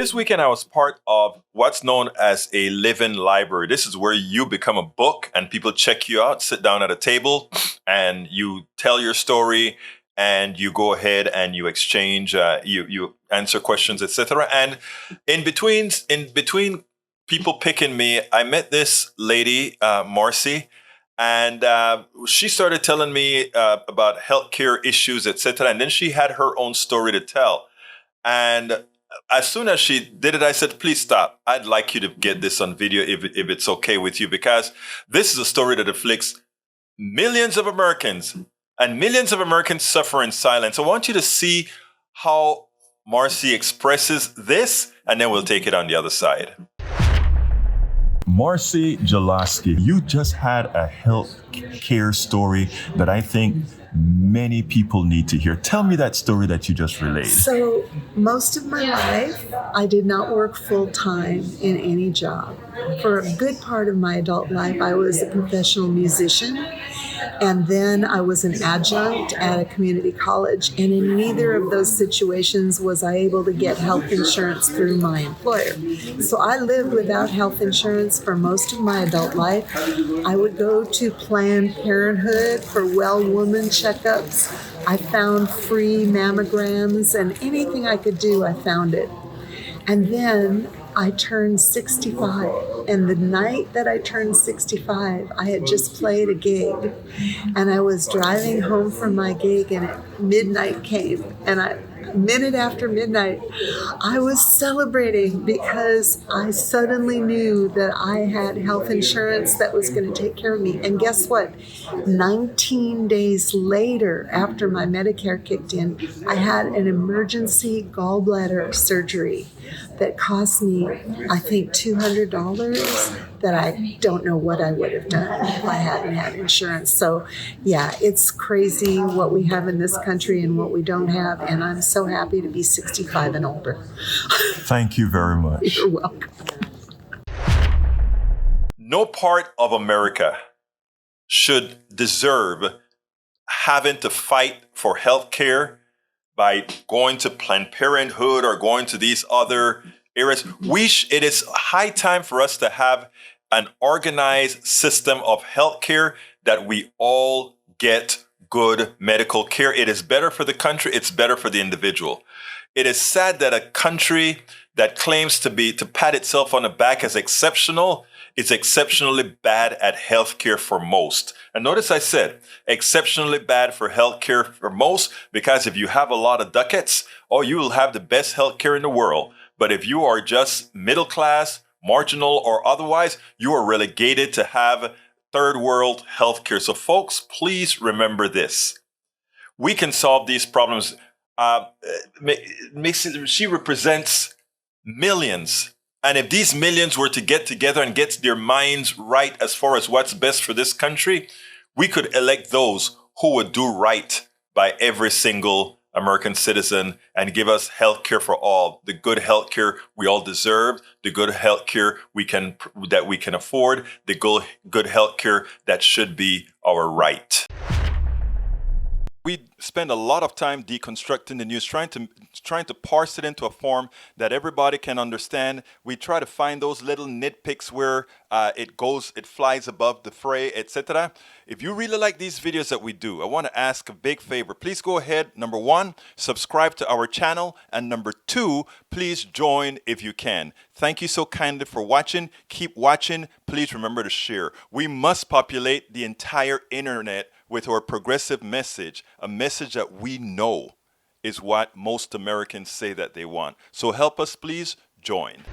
This weekend, I was part of what's known as a living library. This is where you become a book and people check you out, sit down at a table, and you tell your story, and you go ahead and you exchange, you answer questions, etc. And in between people picking me, I met this lady, Marcy, and she started telling me about healthcare issues, etc. And then she had her own story to tell. And as soon as she did it, I said, please stop. I'd like you to get this on video if it's okay with you, because this is a story that afflicts millions of Americans, and millions of Americans suffer in silence. I want you to see how Marcy expresses this, and then we'll take it on the other side. Marcy Jaloski, you just had a health care story that I think many people need to hear. Tell me that story that you just relayed. So most of my life, I did not work full time in any job. For a good part of my adult life, I was a professional musician. And then I was an adjunct at a community college. And in neither of those situations was I able to get health insurance through my employer. So I lived without health insurance for most of my adult life. I would go to Planned Parenthood for well woman checkups. I found free mammograms, and anything I could do, I found it. And then I turned 65, and the night that I turned 65, I had just played a gig, and I was driving home from my gig, and midnight came, and minute after midnight, I was celebrating because I suddenly knew that I had health insurance that was going to take care of me. And guess what? 19 days later, after my Medicare kicked in, I had an emergency gallbladder surgery that cost me, I think, $200 that I don't know what I would have done if I hadn't had insurance. So yeah, it's crazy what we have in this country and what we don't have. And I'm so happy to be 65 and older. Thank you very much. You're welcome. No part of America should deserve having to fight for health care by going to Planned Parenthood or going to these other areas. It is high time for us to have an organized system of healthcare that we all get good medical care. It is better for the country. It's better for the individual. It is sad that a country that claims to pat itself on the back as exceptional is exceptionally bad at healthcare for most. And notice I said exceptionally bad for healthcare for most, because if you have a lot of ducats, you will have the best healthcare in the world. But if you are just middle class, marginal, or otherwise, you are relegated to have third world healthcare. So folks, please remember this. We can solve these problems. She represents millions. And if these millions were to get together and get their minds right as far as what's best for this country, we could elect those who would do right by every single American citizen and give us health care for all, the good health care we all deserve, the good health care that we can afford, the good health care that should be our right. We spend a lot of time deconstructing the news, trying to parse it into a form that everybody can understand. We try to find those little nitpicks where it flies above the fray, etc. If you really like these videos that we do, I want to ask a big favor. Please go ahead. Number one, subscribe to our channel. And number two, please join if you can. Thank you so kindly for watching. Keep watching. Please remember to share. We must populate the entire internet with our progressive message, a message that we know is what most Americans say that they want. So help us, please join.